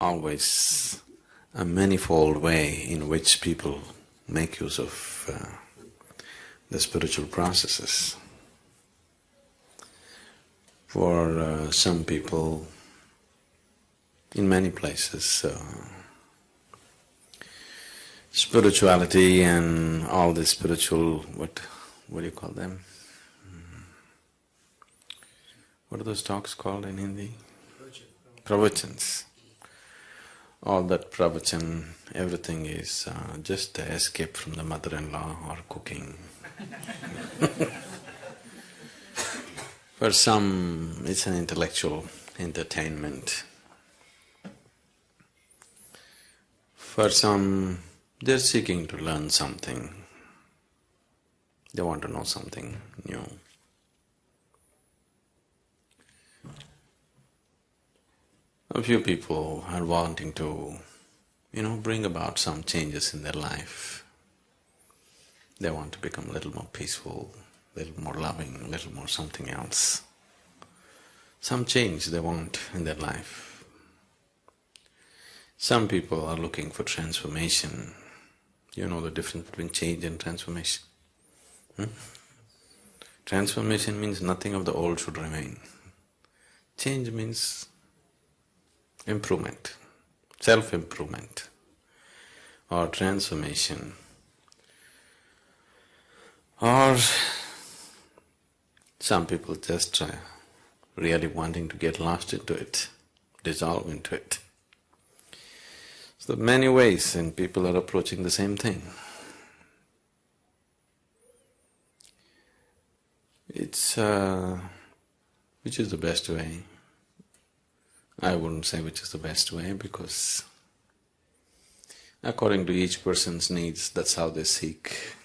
always a manifold way in which people make use of the spiritual processes. For some people, in many places, spirituality and all the spiritual… what do you call them? What are those talks called in Hindi? Pravachans. All that pravachan, everything is just an escape from the mother-in-law or cooking. For some, it's an intellectual entertainment. For some, they're seeking to learn something. They want to know something new. A few people are wanting to, bring about some changes in their life. They want to become a little more peaceful, a little more loving, a little more something else. Some change they want in their life. Some people are looking for transformation. You know the difference between change and transformation? Transformation means nothing of the old should remain. Change means improvement, self-improvement or transformation. Or some people just really wanting to get lost into it, dissolve into it. So many ways and people are approaching the same thing. It's… which is the best way? I wouldn't say which is the best way because according to each person's needs, that's how they seek.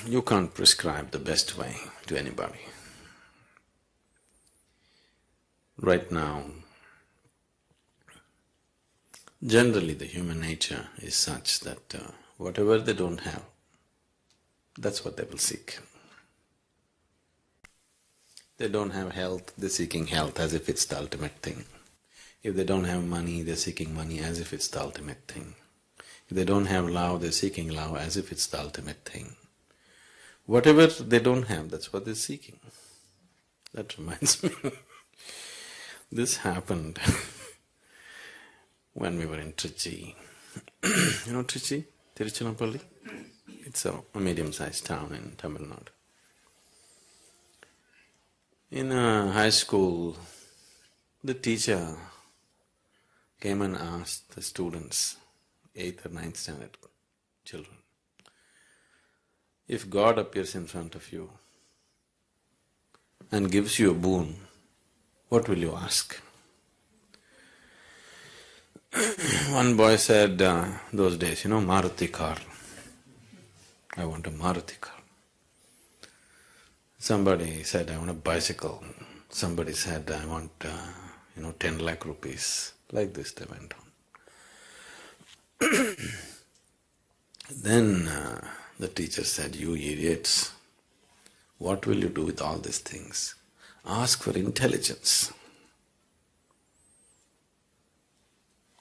You can't prescribe the best way to anybody. Right now, generally the human nature is such that whatever they don't have, that's what they will seek. They don't have health, they're seeking health as if it's the ultimate thing. If they don't have money, they're seeking money as if it's the ultimate thing. If they don't have love, they're seeking love as if it's the ultimate thing. Whatever they don't have, that's what they're seeking. That reminds me, this happened when we were in Trichy. You know Trichy? Tiruchirappalli? It's a medium-sized town in Tamil Nadu. In high school, the teacher came and asked the students, 8th or 9th standard children, if God appears in front of you and gives you a boon, what will you ask? One boy said, those days, Maruti car. I want a Maruti car. Somebody said, I want a bicycle. Somebody said, I want, 10 lakh rupees. Like this they went on. Then the teacher said, you idiots, what will you do with all these things? Ask for intelligence.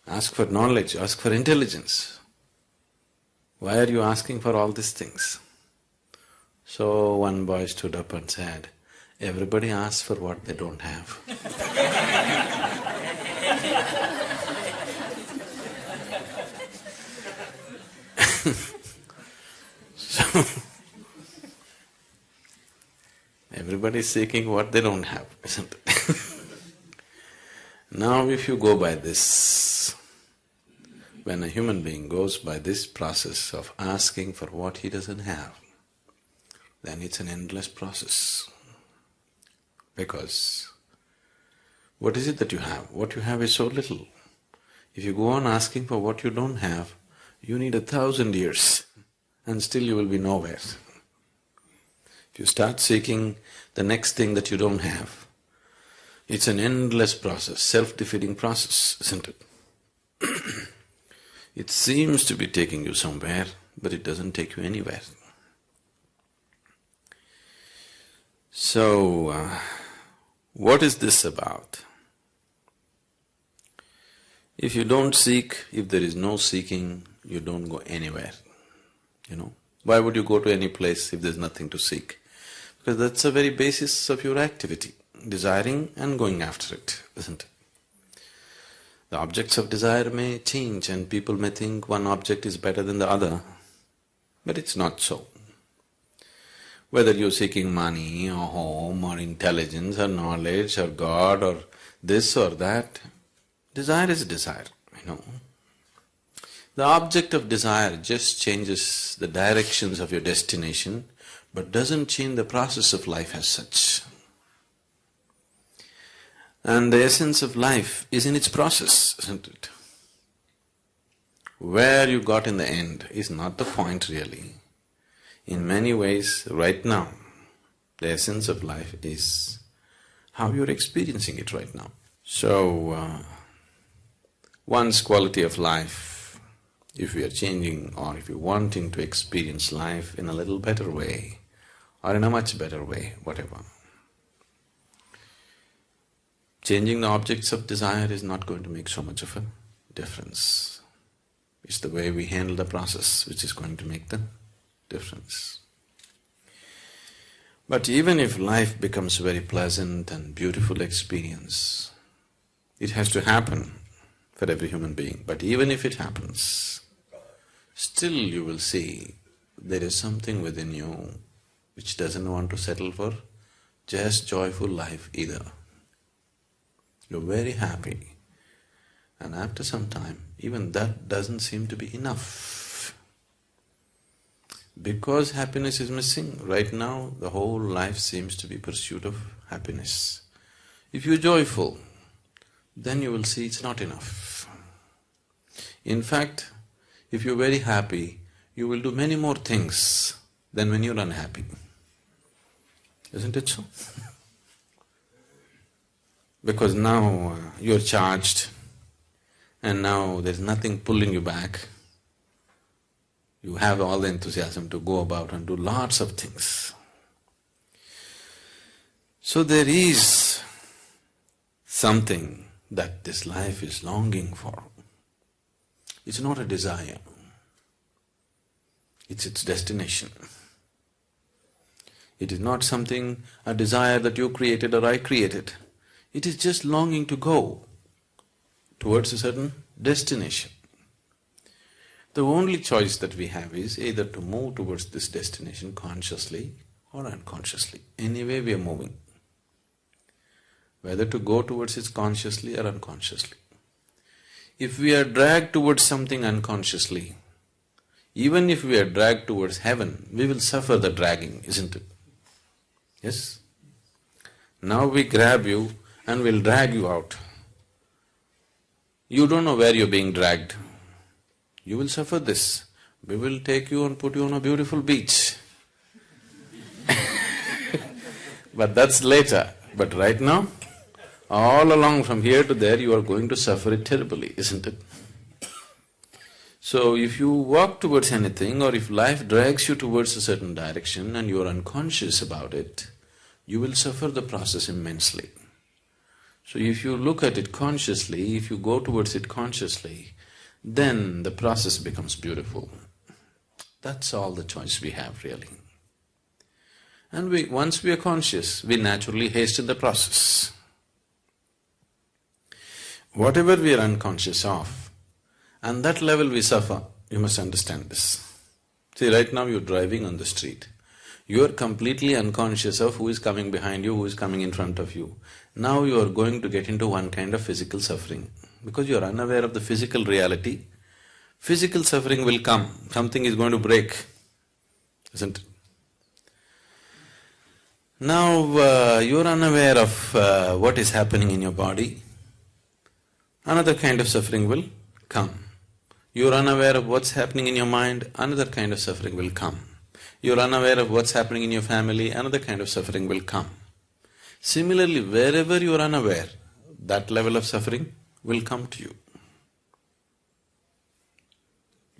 Ask for knowledge, ask for intelligence. Why are you asking for all these things? So one boy stood up and said, everybody asks for what they don't have. So, everybody is seeking what they don't have, isn't it? Now if you go by this, when a human being goes by this process of asking for what he doesn't have, then it's an endless process. Because what is it that you have? What you have is so little. If you go on asking for what you don't have, you need 1,000 years and still you will be nowhere. If you start seeking the next thing that you don't have, it's an endless process, self-defeating process, isn't it? It seems to be taking you somewhere, but it doesn't take you anywhere. So, what is this about? If you don't seek, if there is no seeking, you don't go anywhere, you know. Why would you go to any place if there's nothing to seek? Because that's the very basis of your activity, desiring and going after it, isn't it? The objects of desire may change and people may think one object is better than the other, but it's not so. Whether you're seeking money or home or intelligence or knowledge or God or this or that, desire is desire, you know. The object of desire just changes the directions of your destination, but doesn't change the process of life as such. And the essence of life is in its process, isn't it? Where you got in the end is not the point really. In many ways, right now, the essence of life is how you're experiencing it right now. So, one's quality of life, if we are changing or if you're wanting to experience life in a little better way or in a much better way, whatever, changing the objects of desire is not going to make so much of a difference. It's the way we handle the process which is going to make the difference. But even if life becomes a very pleasant and beautiful experience, it has to happen for every human being. But even if it happens, still you will see there is something within you which doesn't want to settle for just joyful life either. You're very happy, and after some time, even that doesn't seem to be enough. Because happiness is missing, right now the whole life seems to be pursuit of happiness. If you're joyful, then you will see it's not enough. In fact, if you're very happy, you will do many more things than when you're unhappy. Isn't it so? Because now you're charged and now there's nothing pulling you back. You have all the enthusiasm to go about and do lots of things. So there is something that this life is longing for. It's not a desire, it's its destination. It is not something, a desire that you created or I created. It is just longing to go towards a certain destination. The only choice that we have is either to move towards this destination consciously or unconsciously. Anyway we are moving. Whether to go towards it consciously or unconsciously. If we are dragged towards something unconsciously, even if we are dragged towards heaven, we will suffer the dragging, isn't it? Yes? Now we grab you and we'll drag you out. You don't know where you're being dragged. You will suffer this. We will take you and put you on a beautiful beach. But that's later. But right now, all along from here to there, you are going to suffer it terribly, isn't it? So if you walk towards anything or if life drags you towards a certain direction and you are unconscious about it, you will suffer the process immensely. So if you look at it consciously, if you go towards it consciously, then the process becomes beautiful. That's all the choice we have really. And once we are conscious, we naturally hasten the process. Whatever we are unconscious of, and that level we suffer, you must understand this. See, right now you're driving on the street. You are completely unconscious of who is coming behind you, who is coming in front of you. Now you are going to get into one kind of physical suffering. Because you are unaware of the physical reality, physical suffering will come, something is going to break, isn't it? Now you're unaware of what is happening in your body, another kind of suffering will come. You're unaware of what's happening in your mind, another kind of suffering will come. You're unaware of what's happening in your family, another kind of suffering will come. Similarly, wherever you're unaware, that level of suffering will come to you.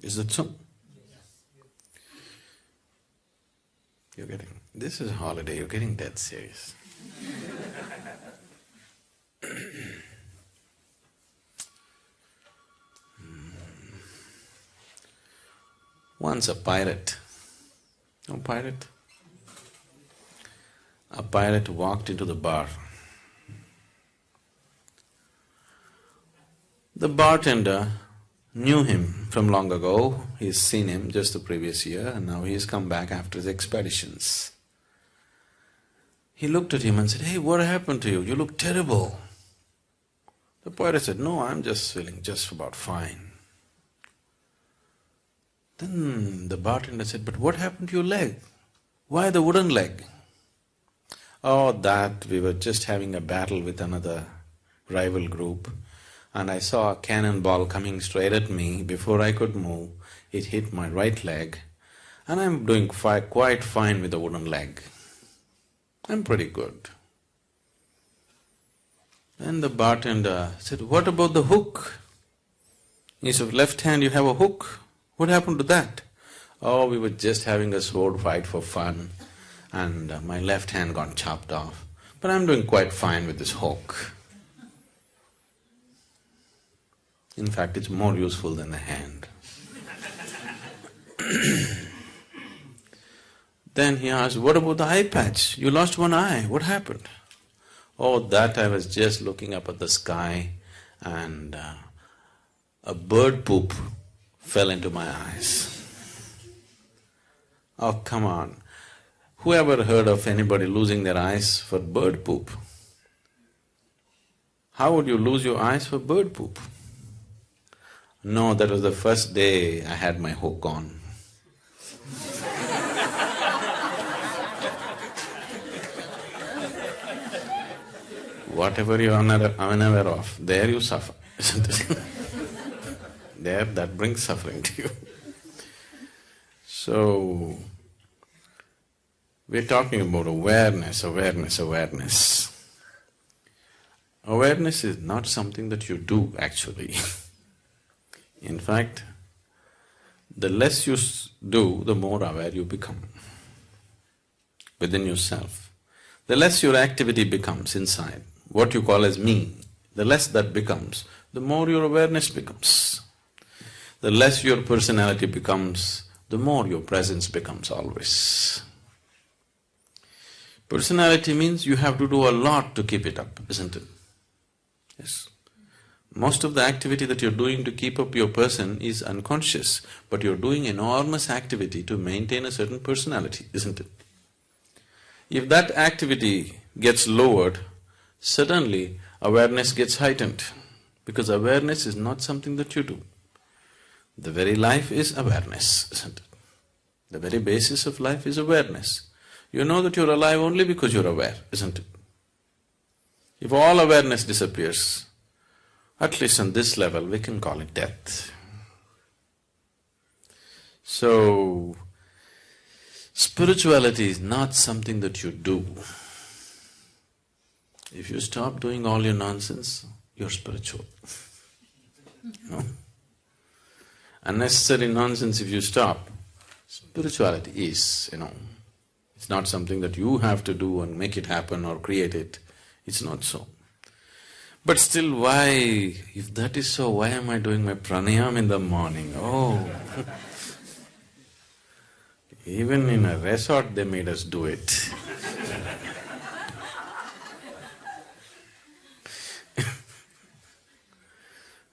Is that so? You're getting… this is a holiday, you're getting dead serious. Once a pirate, a pirate walked into the bar. The bartender knew him from long ago, he's seen him just the previous year and now he's come back after his expeditions. He looked at him and said, "Hey, what happened to you? You look terrible." The pirate said, "No, I'm just feeling just about fine." Then the bartender said, "But what happened to your leg? Why the wooden leg?" "Oh, that we were just having a battle with another rival group and I saw a cannonball coming straight at me. Before I could move, it hit my right leg and I'm doing quite fine with the wooden leg. I'm pretty good." Then the bartender said, "What about the hook? Instead of left hand you have a hook. What happened to that?" "Oh, we were just having a sword fight for fun and my left hand got chopped off, but I'm doing quite fine with this hook. In fact, it's more useful than the hand." Then he asked, "What about the eye patch? You lost one eye, what happened?" "Oh, that I was just looking up at the sky and a bird poop fell into my eyes." Oh, come on. Who ever heard of anybody losing their eyes for bird poop? How would you lose your eyes for bird poop? No, that was the first day I had my hook on. Whatever you are unaware of, there you suffer, isn't it? There, that brings suffering to you. So, we're talking about awareness. Awareness is not something that you do actually. In fact, the less you do, the more aware you become within yourself. The less your activity becomes inside, what you call as me, the less that becomes, the more your awareness becomes. The less your personality becomes, the more your presence becomes always. Personality means you have to do a lot to keep it up, isn't it? Yes. Most of the activity that you're doing to keep up your person is unconscious, but you're doing enormous activity to maintain a certain personality, isn't it? If that activity gets lowered, suddenly awareness gets heightened, because awareness is not something that you do. The very life is awareness, isn't it? The very basis of life is awareness. You know that you're alive only because you're aware, isn't it? If all awareness disappears, at least on this level, we can call it death. So, spirituality is not something that you do. If you stop doing all your nonsense, you're spiritual. No? Unnecessary nonsense if you stop, spirituality is, it's not something that you have to do and make it happen or create it. It's not so. But still, why? If that is so, why am I doing my pranayam in the morning? Oh! Even in a resort they made us do it.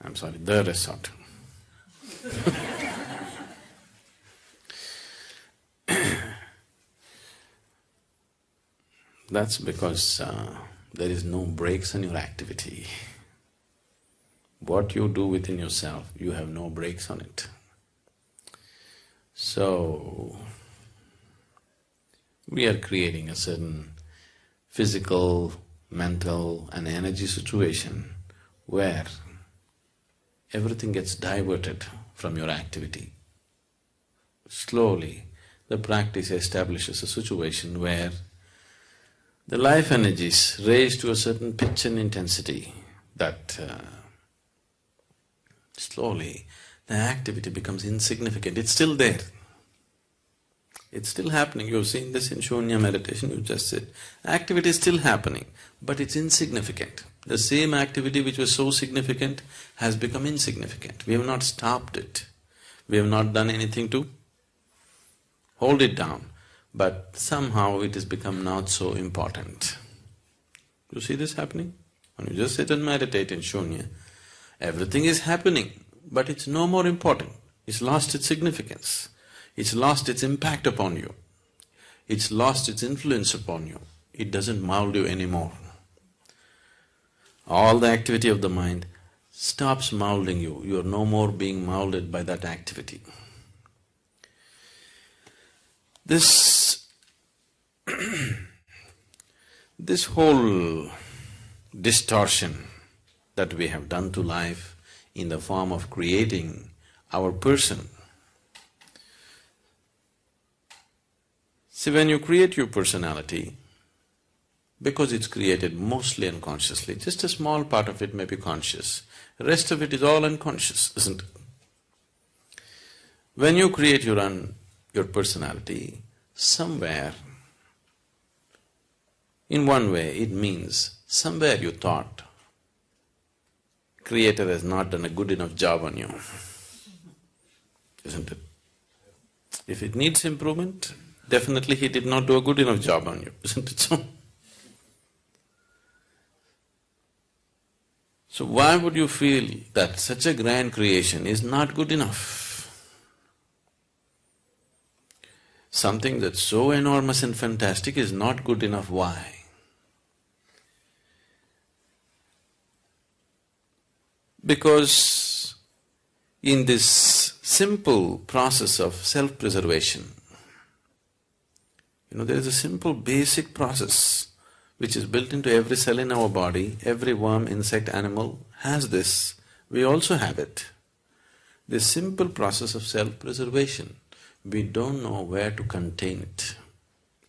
I'm sorry, the resort. That's because there is no breaks in your activity. What you do within yourself, you have no breaks on it. So, we are creating a certain physical, mental and energy situation where everything gets diverted from your activity. Slowly, the practice establishes a situation where the life energies raise to a certain pitch and intensity that slowly the activity becomes insignificant. It's still there. It's still happening. You've seen this in Shunya meditation, you just said. Activity is still happening, but it's insignificant. The same activity which was so significant has become insignificant. We have not stopped it. We have not done anything to hold it down, but somehow it has become not so important. You see this happening? When you just sit and meditate in shunya, everything is happening, but it's no more important. It's lost its significance. It's lost its impact upon you. It's lost its influence upon you. It doesn't mold you anymore. All the activity of the mind stops molding you. You are no more being molded by that activity. This this whole distortion that we have done to life in the form of creating our person. See, when you create your personality, because it's created mostly unconsciously, just a small part of it may be conscious, the rest of it is all unconscious, isn't it? When you create your personality, somewhere, in one way, it means somewhere you thought, Creator has not done a good enough job on you, isn't it? If it needs improvement, definitely He did not do a good enough job on you, isn't it so? So why would you feel that such a grand creation is not good enough? Something that's so enormous and fantastic is not good enough, why? Because in this simple process of self-preservation, there is a simple basic process which is built into every cell in our body, every worm, insect, animal has this, we also have it. This simple process of self-preservation, we don't know where to contain it.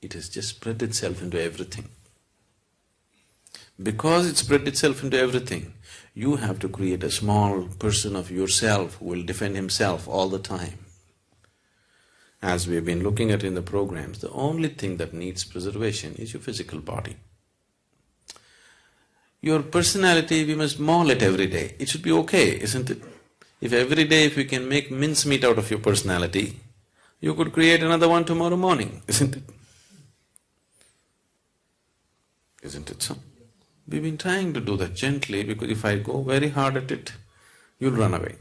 It has just spread itself into everything. Because it spread itself into everything, you have to create a small person of yourself who will defend himself all the time. As we've been looking at in the programs, the only thing that needs preservation is your physical body. Your personality, we must maul it every day. It should be okay, isn't it? If every day if we can make mincemeat out of your personality, you could create another one tomorrow morning, isn't it? Isn't it so? We've been trying to do that gently because if I go very hard at it, you'll run away.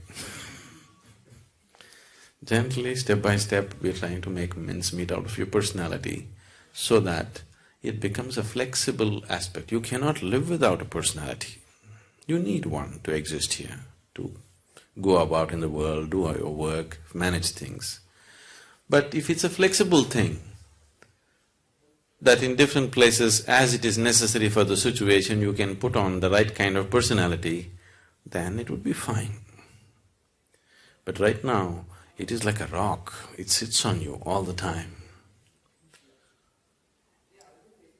Gently, step by step, we're trying to make mincemeat out of your personality so that it becomes a flexible aspect. You cannot live without a personality. You need one to exist here, to go about in the world, do your work, manage things. But if it's a flexible thing, that in different places, as it is necessary for the situation, you can put on the right kind of personality, then it would be fine. But right now, it is like a rock, it sits on you all the time.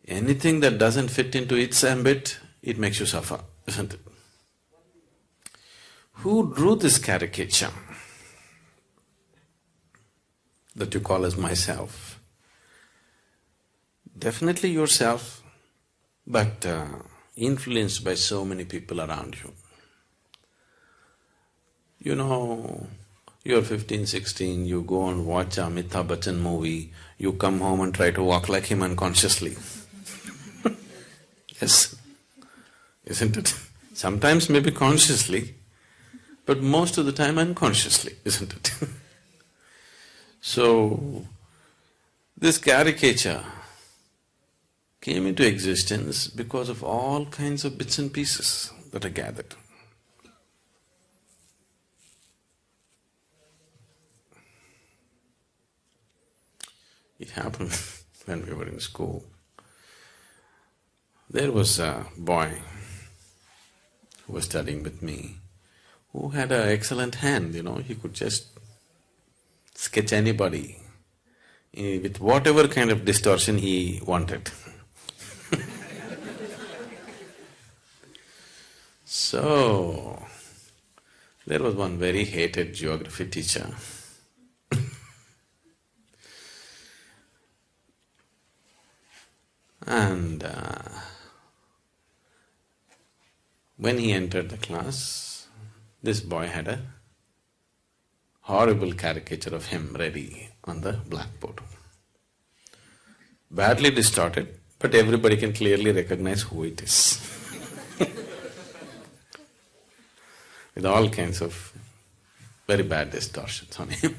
Anything that doesn't fit into its ambit, it makes you suffer, isn't it? Who drew this caricature that you call as myself? Definitely yourself, but influenced by so many people around you. You're 15, 16, you go and watch a Amitabh Bachchan movie, you come home and try to walk like him unconsciously. Yes, isn't it? Sometimes maybe consciously, but most of the time unconsciously, isn't it? So, this caricature came into existence because of all kinds of bits and pieces that are gathered. It happened when we were in school. There was a boy who was studying with me who had an excellent hand, he could just sketch anybody with whatever kind of distortion he wanted. So, there was one very hated geography teacher. And when he entered the class, this boy had a horrible caricature of him ready on the blackboard. badly distorted, but everybody can clearly recognize who it is. With all kinds of very bad distortions on him.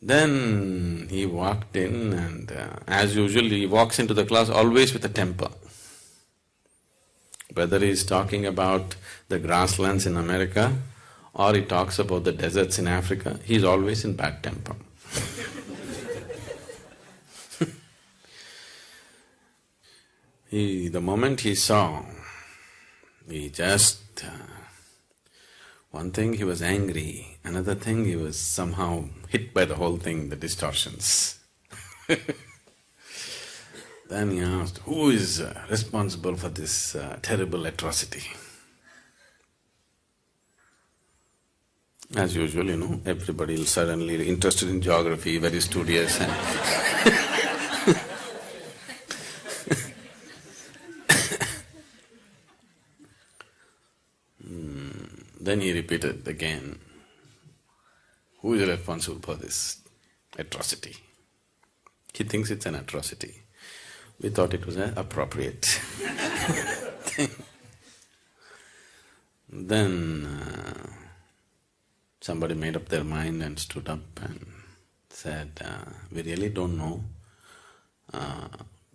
Then he walked in and as usual he walks into the class always with a temper. Whether he's talking about the grasslands in America or he talks about the deserts in Africa, he's always in bad temper. The moment he saw, he just… one thing he was angry, another thing he was somehow hit by the whole thing, the distortions. Then he asked, who is responsible for this terrible atrocity? As usual, you know, everybody will suddenly interested in geography, very studious and Then he repeated again, who is responsible for this atrocity? He thinks it's an atrocity. We thought it was an appropriate thing. Then somebody made up their mind and stood up and said, we really don't know,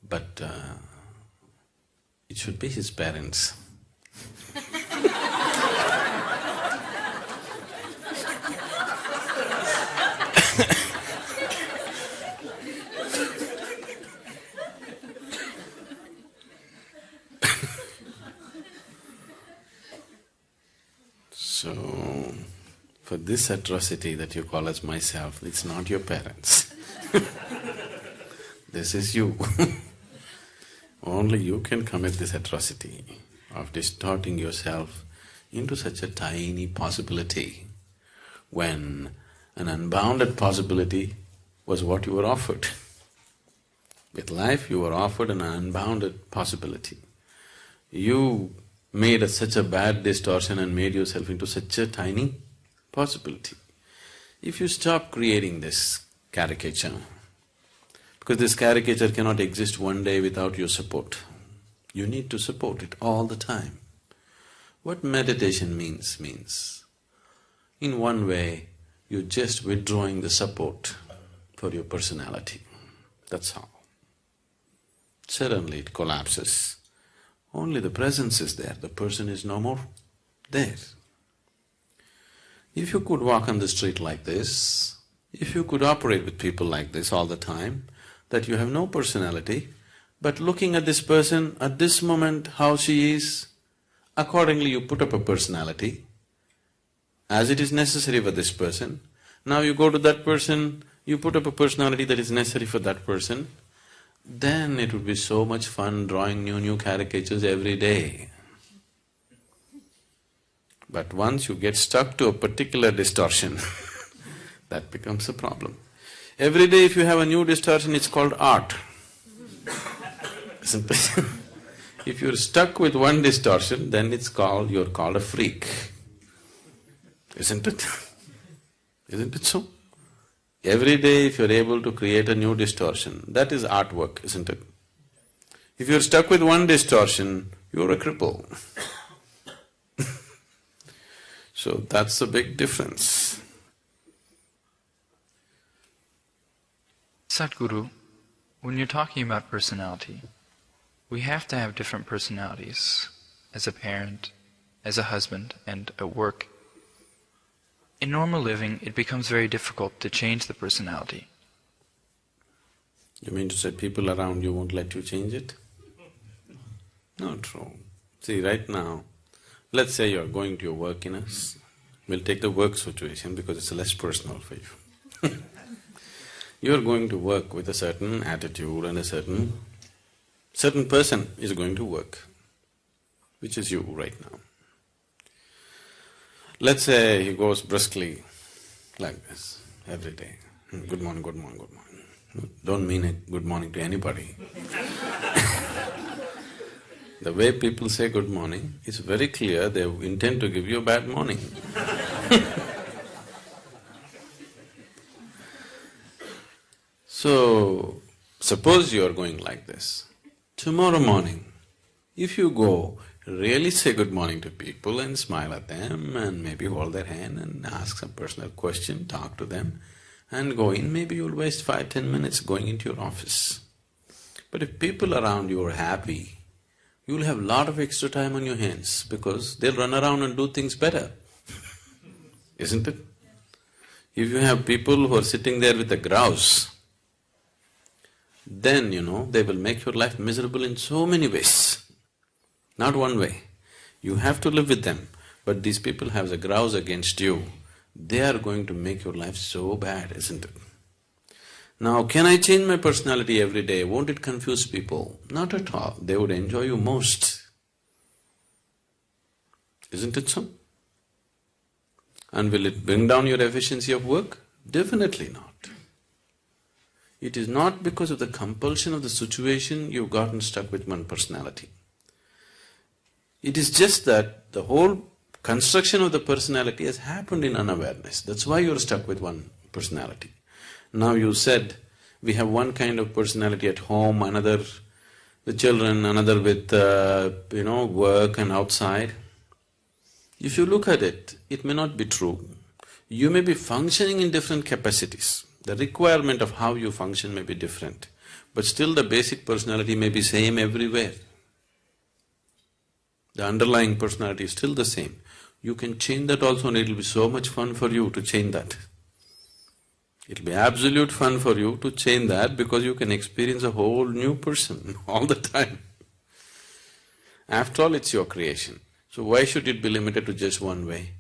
but it should be his parents. So, for this atrocity that you call as myself, it's not your parents. This is you. Only you can commit this atrocity of distorting yourself into such a tiny possibility when an unbounded possibility was what you were offered. With life you were offered an unbounded possibility. You made such a bad distortion and made yourself into such a tiny possibility. If you stop creating this caricature, because this caricature cannot exist one day without your support, you need to support it all the time. What meditation means, in one way, you're just withdrawing the support for your personality, that's all. Suddenly it collapses. Only the presence is there, the person is no more there. If you could walk on the street like this, if you could operate with people like this all the time, that you have no personality, but looking at this person at this moment how she is, accordingly you put up a personality, as it is necessary for this person. Now you go to that person, you put up a personality that is necessary for that person, then it would be so much fun drawing new caricatures every day. But once you get stuck to a particular distortion, that becomes a problem. Every day if you have a new distortion, it's called art. Isn't it? If you're stuck with one distortion, then you're called a freak. Isn't it? Isn't it so? Every day if you're able to create a new distortion, that is artwork, isn't it? If you're stuck with one distortion, you're a cripple. So that's the big difference. Sadhguru, when you're talking about personality, we have to have different personalities as a parent, as a husband, and at work. In normal living, it becomes very difficult to change the personality. You mean to say people around you won't let you change it? Not true. See, right now, let's say you're going to your work we'll take the work situation because it's less personal for you. You're going to work with a certain attitude and a certain person is going to work, which is you right now. Let's say he goes briskly like this every day. Good morning, good morning, good morning. Don't mean it good morning to anybody. The way people say good morning, it's very clear they intend to give you a bad morning. So, Suppose you are going like this. Tomorrow morning, if you go, really say good morning to people and smile at them and maybe hold their hand and ask some personal question, talk to them and go in, maybe you'll waste 5–10 minutes going into your office. But if people around you are happy, you'll have a lot of extra time on your hands because they'll run around and do things better, isn't it? If you have people who are sitting there with a grouse, then they will make your life miserable in so many ways. Not one way. You have to live with them, but these people have a grouse against you. They are going to make your life so bad, isn't it? Now, can I change my personality every day? Won't it confuse people? Not at all. They would enjoy you most. Isn't it so? And will it bring down your efficiency of work? Definitely not. It is not because of the compulsion of the situation you've gotten stuck with one personality. It is just that the whole construction of the personality has happened in unawareness. That's why you're stuck with one personality. Now you said, we have one kind of personality at home, another with children, another with work and outside. If you look at it, it may not be true. You may be functioning in different capacities. The requirement of how you function may be different, but still the basic personality may be same everywhere. The underlying personality is still the same. You can change that also and it'll be so much fun for you to change that. It'll be absolute fun for you to change that because you can experience a whole new person all the time. After all, it's your creation. So why should it be limited to just one way?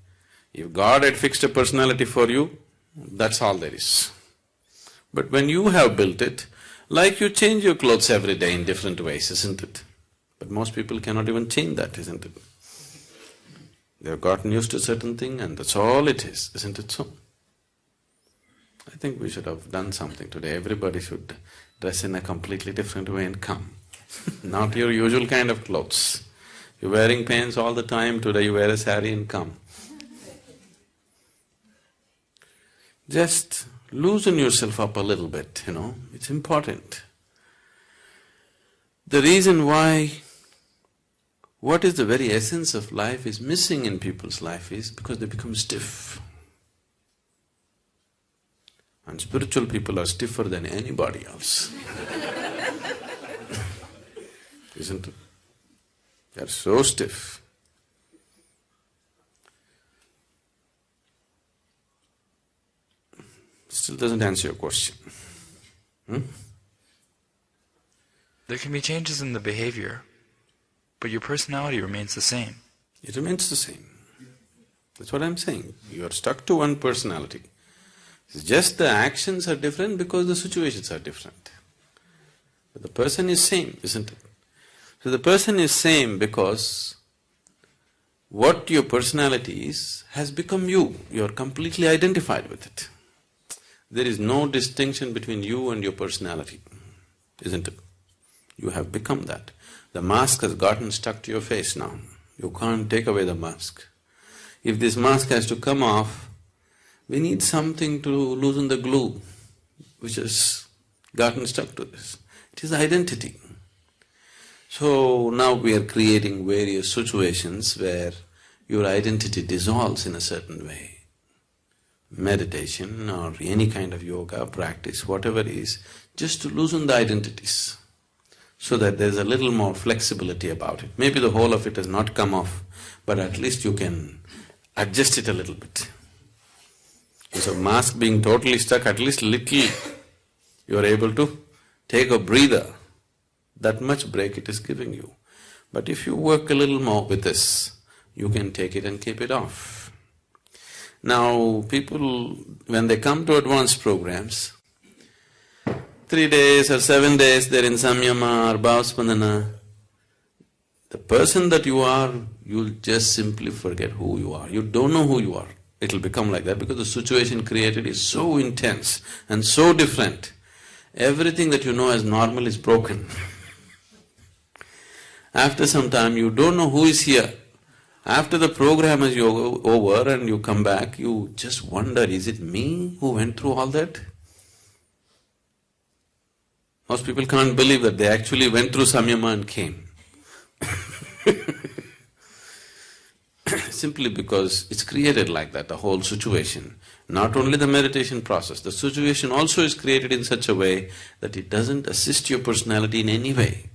If God had fixed a personality for you, that's all there is. But when you have built it, like you change your clothes every day in different ways, isn't it? But most people cannot even change that, isn't it? They've gotten used to a certain thing and that's all it is, isn't it so? I think we should have done something today. Everybody should dress in a completely different way and come. Not your usual kind of clothes. You're wearing pants all the time, today you wear a sari and come. Just loosen yourself up a little bit, it's important. The reason why what is the very essence of life is missing in people's life is because they become stiff. And spiritual people are stiffer than anybody else. Isn't it? They're so stiff. Still doesn't answer your question. There can be changes in the behavior, but your personality remains the same. It remains the same. That's what I'm saying. You are stuck to one personality. It's just the actions are different because the situations are different. But the person is same, isn't it? So the person is same because what your personality is has become you. You are completely identified with it. There is no distinction between you and your personality, isn't it? You have become that. The mask has gotten stuck to your face now. You can't take away the mask. If this mask has to come off, we need something to loosen the glue which has gotten stuck to this. It is identity. So now we are creating various situations where your identity dissolves in a certain way. Meditation or any kind of yoga practice, whatever it is, just to loosen the identities so that there's a little more flexibility about it. Maybe the whole of it has not come off, but at least you can adjust it a little bit. Instead of mask being totally stuck, at least little you are able to take a breather. That much break it is giving you. But if you work a little more with this, you can take it and keep it off. Now, people, when they come to advanced programs, 3 days or 7 days they're in samyama or bhavaspandana, the person that you are, you'll just simply forget who you are. You don't know who you are. It'll become like that because the situation created is so intense and so different. Everything that you know as normal is broken. After some time, you don't know who is here. After the program is over and you come back, you just wonder, is it me who went through all that? Most people can't believe that they actually went through samyama and came. Simply because it's created like that, the whole situation. Not only the meditation process, the situation also is created in such a way that it doesn't assist your personality in any way.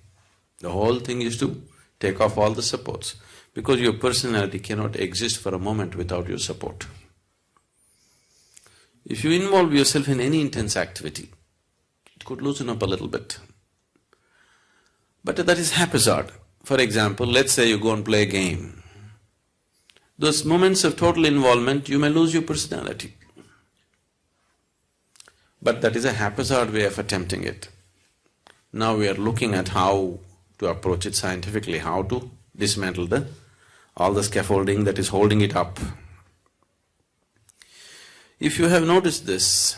The whole thing is to take off all the supports, because your personality cannot exist for a moment without your support. If you involve yourself in any intense activity, it could loosen up a little bit. But that is haphazard. For example, let's say you go and play a game. Those moments of total involvement, you may lose your personality. But that is a haphazard way of attempting it. Now we are looking at how to approach it scientifically, how to dismantle all the scaffolding that is holding it up. If you have noticed this,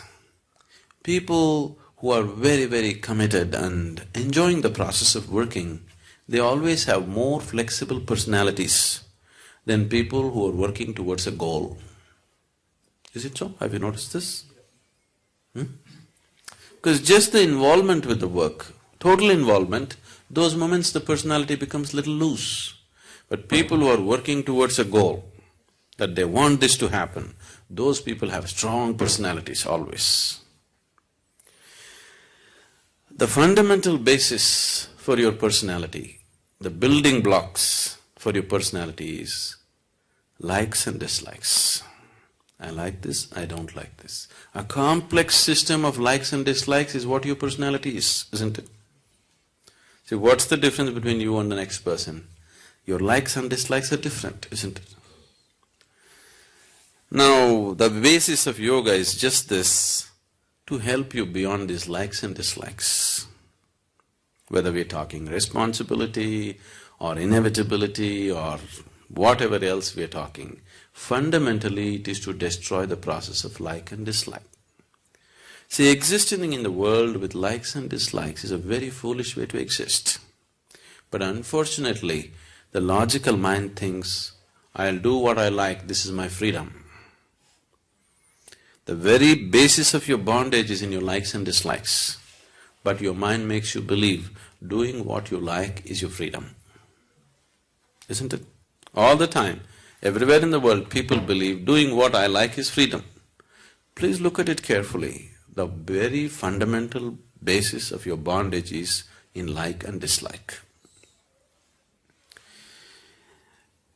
people who are very, very committed and enjoying the process of working, they always have more flexible personalities than people who are working towards a goal. Is it so? Have you noticed this? Because just the involvement with the work, total involvement, those moments the personality becomes little loose. But people who are working towards a goal, that they want this to happen, those people have strong personalities always. The fundamental basis for your personality, the building blocks for your personality is likes and dislikes. I like this, I don't like this. A complex system of likes and dislikes is what your personality is, isn't it? See, what's the difference between you and the next person? Your likes and dislikes are different, isn't it? Now, the basis of yoga is just this, to help you beyond these likes and dislikes. Whether we're talking responsibility or inevitability or whatever else we're talking, fundamentally it is to destroy the process of like and dislike. See, existing in the world with likes and dislikes is a very foolish way to exist. But unfortunately, the logical mind thinks, I'll do what I like, this is my freedom. The very basis of your bondage is in your likes and dislikes, but your mind makes you believe doing what you like is your freedom. Isn't it? All the time, everywhere in the world, people believe doing what I like is freedom. Please look at it carefully. The very fundamental basis of your bondage is in like and dislike.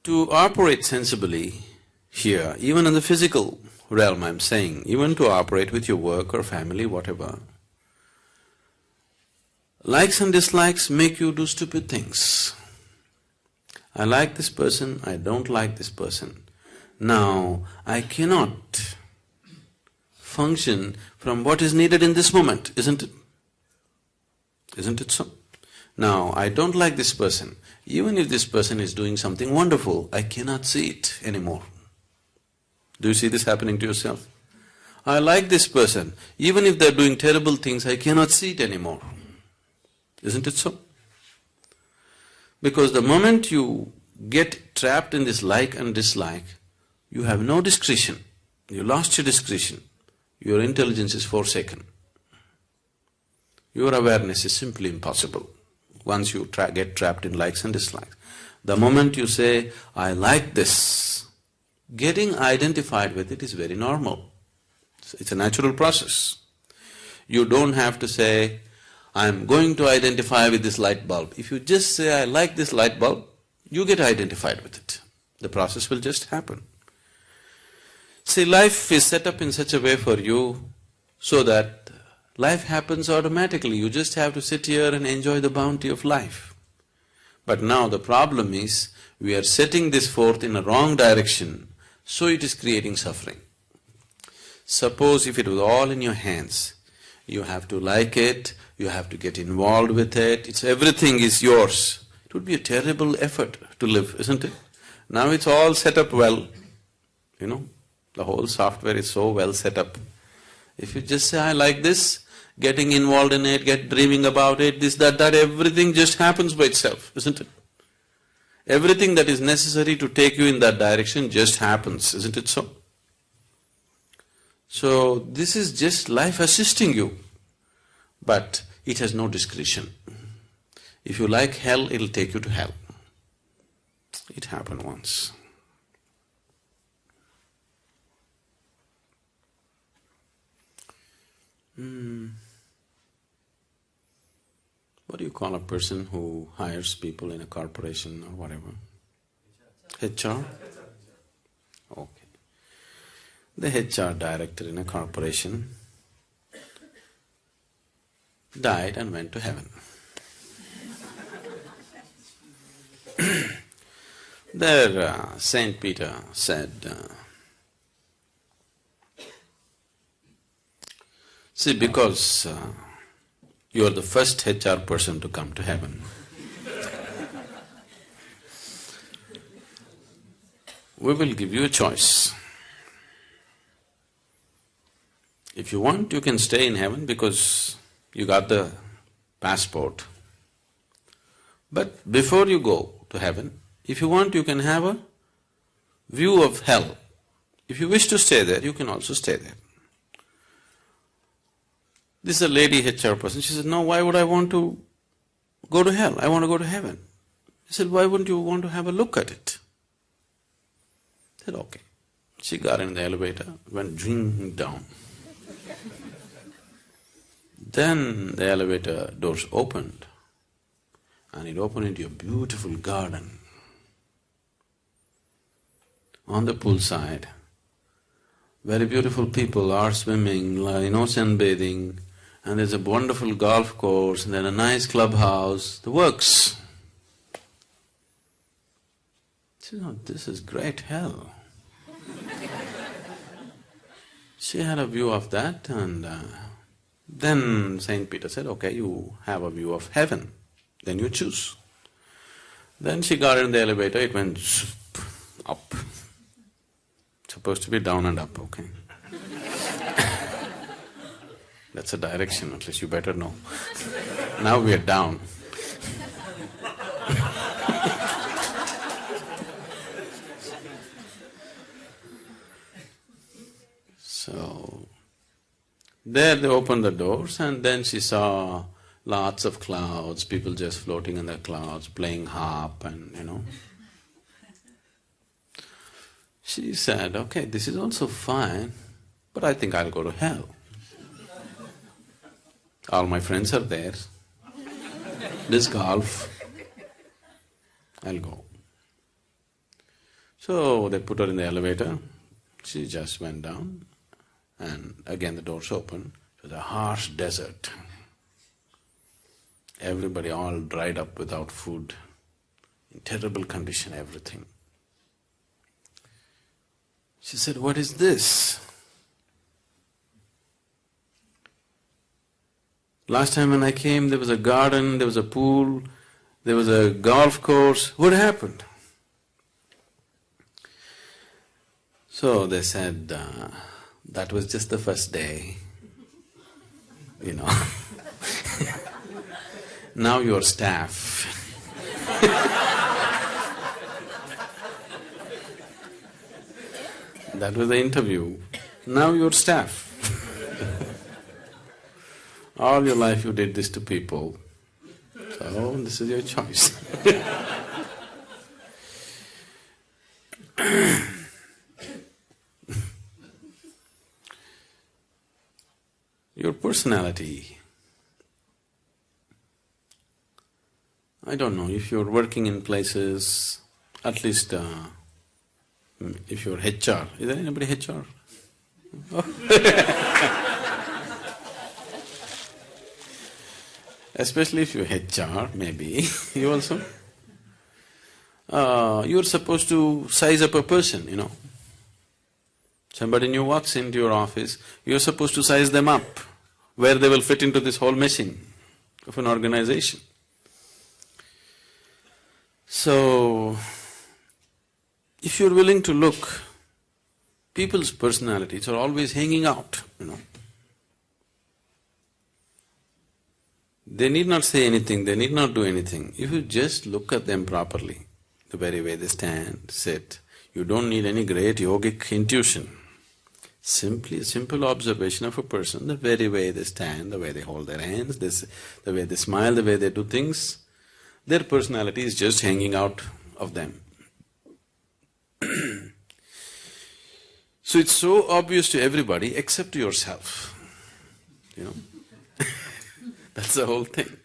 To operate sensibly here, even in the physical realm I'm saying, even to operate with your work or family, whatever, likes and dislikes make you do stupid things. I like this person, I don't like this person. Now, I cannot function from what is needed in this moment, isn't it? Isn't it so? Now, I don't like this person. Even if this person is doing something wonderful, I cannot see it anymore. Do you see this happening to yourself? I like this person. Even if they're doing terrible things, I cannot see it anymore. Isn't it so? Because the moment you get trapped in this like and dislike, you have no discretion. You lost your discretion. Your intelligence is forsaken. Your awareness is simply impossible once you get trapped in likes and dislikes. The moment you say, I like this, getting identified with it is very normal. It's a natural process. You don't have to say, I'm going to identify with this light bulb. If you just say, I like this light bulb, you get identified with it. The process will just happen. See, life is set up in such a way for you so that life happens automatically. You just have to sit here and enjoy the bounty of life. But now the problem is, we are setting this forth in a wrong direction, so it is creating suffering. Suppose if it was all in your hands, you have to like it, you have to get involved with it, everything is yours. It would be a terrible effort to live, isn't it? Now it's all set up well, the whole software is so well set up. If you just say, I like this, getting involved in it, dreaming about it, this, that, everything just happens by itself, isn't it? Everything that is necessary to take you in that direction just happens, isn't it so? So, this is just life assisting you. But It has no discretion. If you like hell, it'll take you to hell. It happened once. What do you call a person who hires people in a corporation or whatever? HR? Okay. The HR director in a corporation died and went to heaven. There, Saint Peter said, see, because you are the first HR person to come to heaven, we will give you a choice. If you want, you can stay in heaven because you got the passport. But before you go to heaven, if you want, you can have a view of hell. If you wish to stay there, you can also stay there. This is a lady HR person. She said, no, why would I want to go to hell? I want to go to heaven. He said, why wouldn't you want to have a look at it? I said, okay. She got in the elevator, went ding down. Then the elevator doors opened, and it opened into a beautiful garden. On the poolside, very beautiful people are swimming, sunbathing, and there's a wonderful golf course, and then a nice clubhouse, the works. She said, oh, this is great hell. She had a view of that, and then Saint Peter said, okay, you have a view of heaven, then you choose. Then she got in the elevator, it went up. Supposed to be down and up, okay? That's a direction, at least you better know. Now we are down. So, there they opened the doors, and then she saw lots of clouds, people just floating in the clouds, playing harp and She said, okay, this is also fine, but I think I'll go to hell. All my friends are there, disc golf, I'll go. So they put her in the elevator, she just went down, and again the doors opened. It was a harsh desert. Everybody all dried up without food, in terrible condition, everything. She said, what is this? Last time when I came, there was a garden, there was a pool, there was a golf course. What happened? So they said, that was just the first day, Now you're staff. That was the interview. Now you're staff. All your life you did this to people, so this is your choice. Your personality. I don't know, if you're working in places, at least if you're HR, is there anybody HR? Especially if you're HR, maybe, you also. You're supposed to size up a person, Somebody new walks into your office, you're supposed to size them up, where they will fit into this whole machine of an organization. So, if you're willing to look, people's personalities are always hanging out, They need not say anything, they need not do anything. If you just look at them properly, the very way they stand, sit, you don't need any great yogic intuition. Simply a simple observation of a person, the very way they stand, the way they hold their hands, the way they smile, the way they do things, their personality is just hanging out of them. So it's so obvious to everybody except to yourself, you know. That's the whole thing.